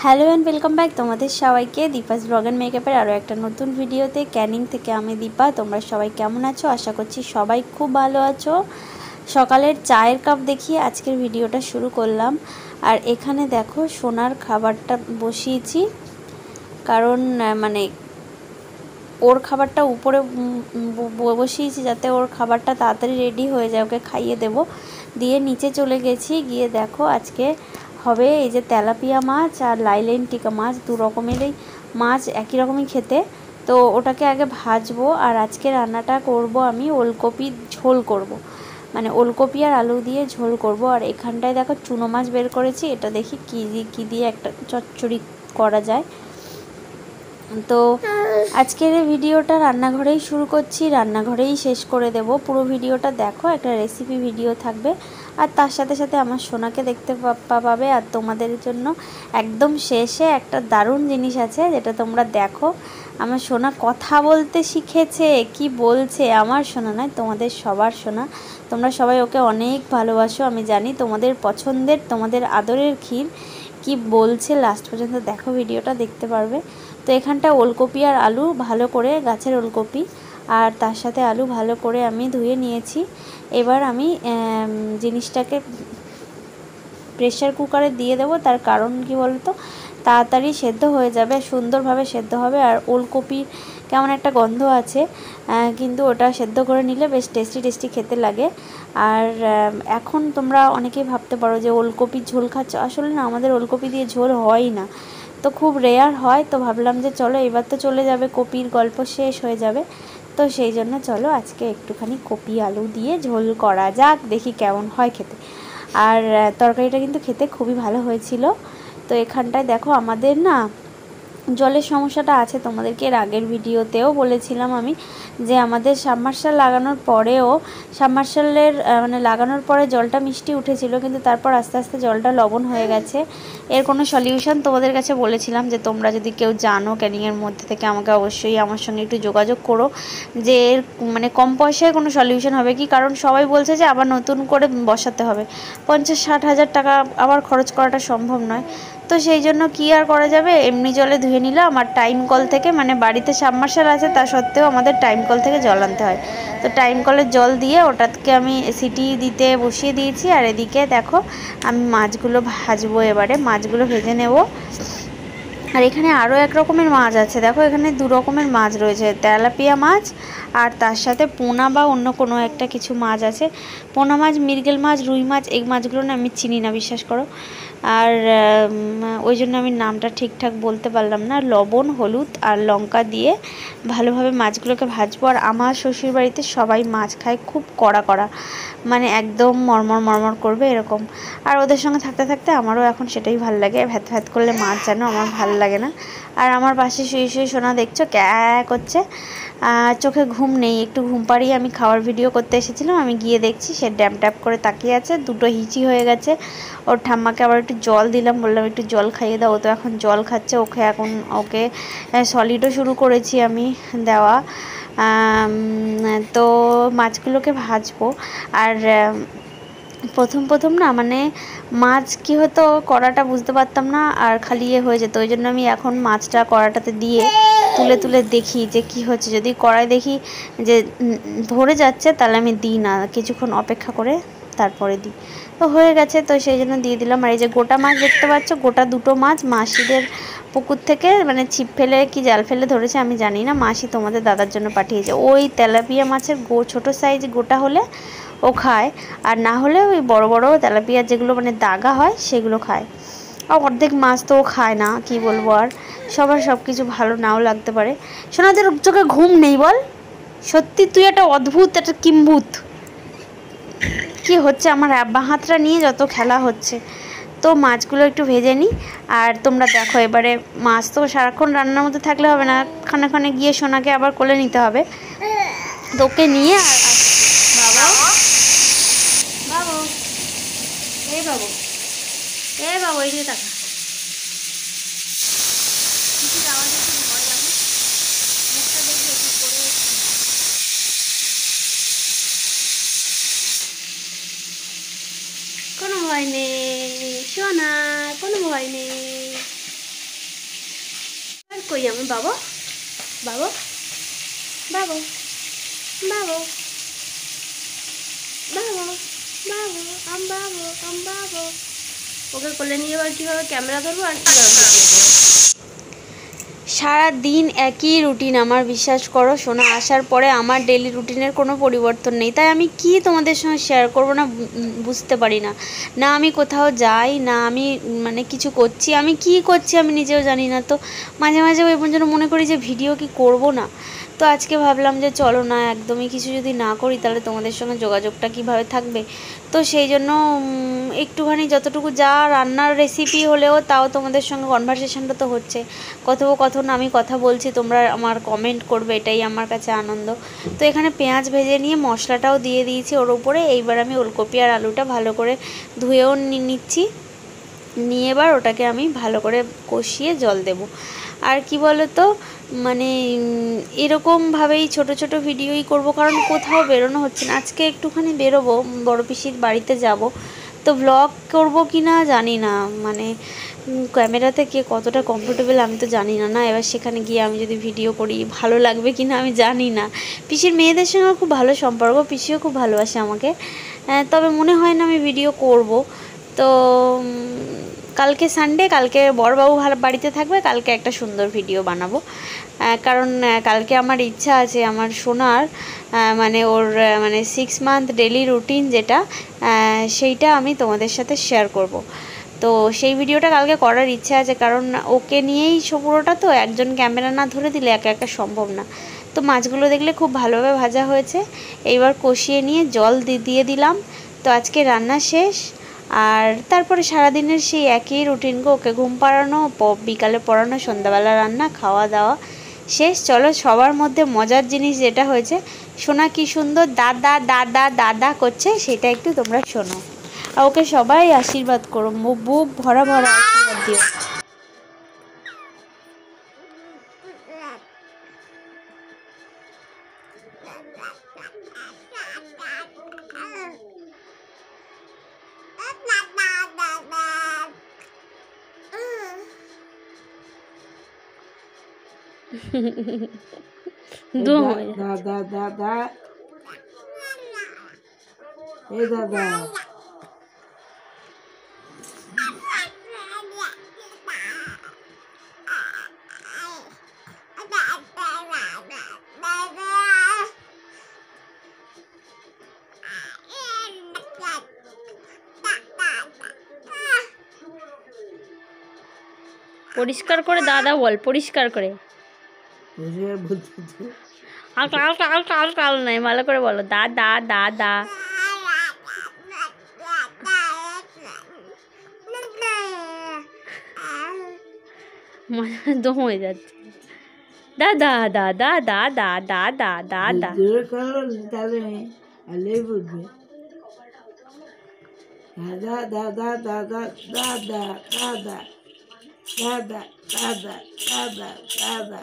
Hello and welcome back তোমাদের সবাইকে Deepa's blog and মেকআপের আরও একটা নতুন ভিডিওতে। ক্যানিং থেকে আমি দীপা। তোমরা সবাই কেমন আছো? আশা করছি সবাই খুব ভালো আছো। সকালের চায়ের কাপ দেখিয়ে আজকের ভিডিওটা শুরু করলাম। আর এখানে দেখো সোনার খাবারটা বসিয়েছি, কারণ মানে ওর খাবারটা উপরে বসিয়েছি যাতে ওর খাবারটা তাড়াতাড়ি রেডি হয়ে যায়, ওকে খাইয়ে দেবো। দিয়ে নিচে চলে গেছি, গিয়ে দেখো আজকে হবে এই যে তেলাপিয়া মাছ আর লাইলেন টিকা মাছ, দু রকমেরই মাছ, একই রকমই খেতে। তো ওটাকে আগে ভাজবো, আর আজকে রান্নাটা করব আমি ওলকপি ঝোল করব, মানে ওলকপি আর আলু দিয়ে ঝোল করব। আর এখানটায় দেখো চুনো মাছ বের করেছি, এটা দেখি কী দিয়ে একটা চচ্চড়ি করা যায়। তো আজকের এই ভিডিওটা রান্নাঘরেই শুরু করছি, রান্নাঘরেই শেষ করে দেব। পুরো ভিডিওটা দেখো, একটা রেসিপি ভিডিও থাকবে, আর তার সাথে সাথে আমার সোনাকে দেখতে পাবে। আর তোমাদের জন্য একদম শেষে একটা দারুণ জিনিস আছে, যেটা তোমরা দেখো। আমার সোনা কথা বলতে শিখেছে, কি বলছে! আমার সোনা নয়, তোমাদের সবার সোনা। তোমরা সবাই ওকে অনেক ভালোবাসো, আমি জানি। তোমাদের পছন্দের, তোমাদের আদরের ক্ষীর কি বলছে লাস্ট পর্যন্ত দেখো, ভিডিওটা দেখতে পারবে। তো এখানটা ওলকপি আর আলু ভালো করে, গাছের ওলকপি আর তার সাথে আলু ভালো করে আমি ধুয়ে নিয়েছি। এবার আমি জিনিসটাকে প্রেসার কুকারে দিয়ে দেবো। তার কারণ কি বলতো, তাড়াতাড়ি সেদ্ধ হয়ে যাবে, সুন্দরভাবে সেদ্ধ হবে। আর ওলকপির কেমন একটা গন্ধ আছে, কিন্তু ওটা সেদ্ধ করে নিলে বেশ টেস্টি টেস্টি খেতে লাগে। আর এখন তোমরা অনেকেই ভাবতে পারো যে ওলকপির ঝোল খাচ্ছ, আসলে না, আমাদের ওলকপি দিয়ে ঝোল হয় না, তো খুব রেয়ার হয়। তো ভাবলাম যে চলো, এবার তো চলে যাবে, কপির গল্প শেষ হয়ে যাবে, তো সেই জন্য চলো আজকে একটুখানি কপি আলু দিয়ে ঝোল করা যাক, দেখি কেমন হয় খেতে। আর তরকারিটা কিন্তু খেতে খুবই ভালো হয়েছিল। তো এখানটায় দেখো আমাদের না জলের সমস্যাটা আছে, তোমাদেরকে এর আগের ভিডিওতেও বলেছিলাম আমি, যে আমাদের সাবমার্শাল লাগানোর পরেও, সাবমার্শালের মানে লাগানোর পরে জলটা মিষ্টি উঠেছিল, কিন্তু তারপর আস্তে আস্তে জলটা লবণ হয়ে গেছে। এর কোনো সলিউশন তোমাদের কাছে বলেছিলাম যে তোমরা যদি কেউ জানো ক্যানিংয়ের মধ্যে থেকে, আমাকে অবশ্যই আমার সঙ্গে একটু যোগাযোগ করো, যে এর মানে কম পয়সায় কোনো সলিউশন হবে কি। কারণ সবাই বলছে যে আবার নতুন করে বসাতে হবে, 50-60 হাজার টাকা আবার খরচ করাটা সম্ভব নয়। তো সেই জন্য কি আর করা যাবে, এমনি জলে ধুয়ে নিলাম। আর টাইম কল থেকে, মানে বাড়িতে সাবমার্শাল আছে তা সত্ত্বেও আমাদের টাইম কল থেকে জল আনতে হয়। তো টাইম কলের জল দিয়ে ওটাকে আমি সিটি দিতে বসিয়ে দিয়েছি। আর এদিকে দেখো আমি মাছগুলো ভাজবো, এবারে মাছগুলো ভেজে নেব। আর এখানে আরও এক রকমের মাছ আছে, দেখো এখানে দু রকমের মাছ রয়েছে, তেলাপিয়া মাছ আর তার সাথে পোনা বা অন্য কোনো একটা কিছু মাছ আছে। পোনা মাছ, মৃগেল মাছ, রুই মাছ, এই মাছগুলো না আমি চিনি না, বিশ্বাস করো। আর ওই জন্য আমি নামটা ঠিকঠাক বলতে পারলাম না। লবণ, হলুদ আর লঙ্কা দিয়ে ভালোভাবে মাছগুলোকে ভাজবো। আর আমার শ্বশুরবাড়িতে সবাই মাছ খায় খুব কড়া কড়া, মানে একদম মরমর মরমর করবে এরকম। আর ওদের সঙ্গে থাকতে থাকতে আমারও এখন সেটাই ভালো লাগে, ভ্যাত ভ্যাত করলে মাছ যেন আমার ভালো লাগে না। আর আমার পাশে শুয়ে শুয়ে সোনা দেখছো ক্যা করছে, চোখে ঘুম নেই, একটু ঘুম পাড়িয়ে আমি খাওয়ার ভিডিও করতে এসেছিলাম। আমি গিয়ে দেখছি সে ড্যাপ ড্যাপ করে তাকিয়ে আছে, দুটো হিচি হয়ে গেছে। ওর ঠাম্মাকে আবার একটু জল দিলাম, বললাম একটু জল খাইয়ে দাও, ও তো এখন জল খাচ্ছে। ওকে সলিডও শুরু করেছি আমি দেওয়া। তো মাছগুলোকে ভাজবো। আর প্রথম না, মানে মাছ কি হতো, কড়াটা বুঝতে পারতাম না, আর খালি হয়ে যেত। ওই জন্য আমি এখন মাছটা কড়াটাতে দিয়ে তুলে তুলে দেখি যে কি হচ্ছে। যদি কড়াই দেখি যে ধরে যাচ্ছে, তাহলে আমি দিই না, কিছুক্ষণ অপেক্ষা করে তারপরে দিই। তো হয়ে গেছে, তো সেই জন্য দিয়ে দিলাম। আর এই যে গোটা মাছ দেখতে পাচ্ছ, গোটা দুটো মাছ মাসিদের পুকুর থেকে, মানে ছিপ ফেলে কি জাল ফেলে ধরেছে আমি জানি না, মাসি তোমাদের দাদার জন্য পাঠিয়েছে। ওই তেলাপিয়া মাছের ছোটো সাইজ গোটা হলে ও খায়, আর না হলে ওই বড় বড় তেলাপিয়া যেগুলো মানে দাগা হয় সেগুলো খায়। আর অর্ধেক মাছ তো ও খায় না, কি বলবো। আর সবার সব কিছু ভালো নাও লাগতে পারে। সোনাদের চোখে ঘুম নেই বল, সত্যি তুই একটা অদ্ভুত, একটা কিম্ভূত। কি হচ্ছে আমার বাঁ হাতটা নিয়ে যত খেলা হচ্ছে। তো মাছগুলো একটু ভেজে নিই। আর তোমরা দেখো, এবারে মাছ তো সারাক্ষণ রান্নার মধ্যে থাকলে হবে না, খানে খানে গিয়ে সোনাকে আবার কোলে নিতে হবে। তোকে নিয়ে আর বাবা, বাবু, এই বাবু, এই বাবু, এই যে টাকা কিছু আওয়াজ আছে, ভয় যাবে, মুখটা দেখলে কি করে। কোনো ভয় নেই সোনা, কোনো ভয় নেই। কই আমার বাবা, বাবা, বাবা, বাবা, বাবা, বাবা, বাবা, ওকে কোলে নিয়ে এবার কীভাবে ক্যামেরা ধরবো আর কীভাবে সারা দিন একই রুটিন আমার, বিশ্বাস করো সোনা আসার পরে আমার ডেলি রুটিনের কোনো পরিবর্তন নেই। তাই আমি কি তোমাদের সঙ্গে শেয়ার করবো না বুঝতে পারি না। না আমি কোথাও যাই, না আমি মানে কিছু করছি, আমি কি করছি আমি নিজেও জানি না। তো মাঝে মাঝে ওই পর্যন্ত মনে করি যে ভিডিও কি করব না। তো আজকে ভাবলাম যে চলো না, একদমই কিছু যদি না করি তাহলে তোমাদের সঙ্গে যোগাযোগটা কিভাবে থাকবে। তো সেই জন্য একটুখানি যতটুকু যা রান্নার রেসিপি হলেও তাও তোমাদের সঙ্গে কনভারসেশনটা তো হচ্ছে, কথোপকথন, আমি কথা বলছি, তোমরা আমার কমেন্ট করবে, এটাই আমার কাছে আনন্দ। তো এখানে পেঁয়াজ ভেজে নিয়ে মশলাটাও দিয়ে দিয়েছি ওর উপরে। এইবার আমি ওলকপি আর আলুটা ভালো করে ধুয়েও নিচ্ছি, নিয়ে এবার ওটাকে আমি ভালো করে কষিয়ে জল দেব। আর কি বলো তো, মানে এরকমভাবেই ছোট ছোট ভিডিওই করব, কারণ কোথাও বেরোনো হচ্ছে না। আজকে একটুখানি বেরোবো, বড় পিসির বাড়িতে যাব, তো ব্লগ করব কি না জানি না, মানে ক্যামেরাতে কে কতটা কমফোর্টেবল আমি তো জানি না। না এবার সেখানে গিয়ে আমি যদি ভিডিও করি ভালো লাগবে কি না আমি জানি না। পিসির মেয়েদের সঙ্গে খুব ভালো সম্পর্ক, পিসিও খুব ভালোবাসে আমাকে, তবে মনে হয় না আমি ভিডিও করব। তো কালকে সানডে, কালকে বড়বাবু বাড়িতে থাকবে, কালকে একটা সুন্দর ভিডিও বানাবো। কারণ কালকে আমার ইচ্ছা আছে আমার সোনার মানে ওর মানে 6 মান্থ ডেলি রুটিন যেটা, সেইটা আমি তোমাদের সাথে শেয়ার করব। তো সেই ভিডিওটা কালকে করার ইচ্ছা আছে, কারণ ওকে নিয়েই পুরোটা, তো একজন ক্যামেরা না ধরে দিলে একা একা সম্ভব না। তো মাছগুলো দেখলে খুব ভালোভাবে ভাজা হয়েছে, এইবার কষিয়ে নিয়ে জল দিয়ে দিলাম। তো আজকে রান্না শেষ। আর তারপরে সারাদিনের সেই একই রুটিন গো, ওকে ঘুম পাড়ানো, বিকালে পড়ানো, সন্ধ্যাবেলা রান্না, খাওয়া দাওয়া শেষ। চলো সবার মধ্যে মজার জিনিস যেটা হয়েছে, সোনা কি সুন্দর দাদা দাদা দাদা করছে, সেটা একটু তোমরা শোনো। আর ওকে সবাই আশীর্বাদ করো, বুক ভরা ভরা আশীর্বাদ দিও। দাদা দাদা, এই দাদা, পরিষ্কার করে দাদা বল, পরিষ্কার করে, কাল নাই, ভালো করে বলো দাদা দাদা। দম হয়ে যাচ্ছে, দাদা দাদা দাদা দাদা দাদা। দাদা দাদা দাদা দাদা দাদা দাদা দাদা দাদা দাদা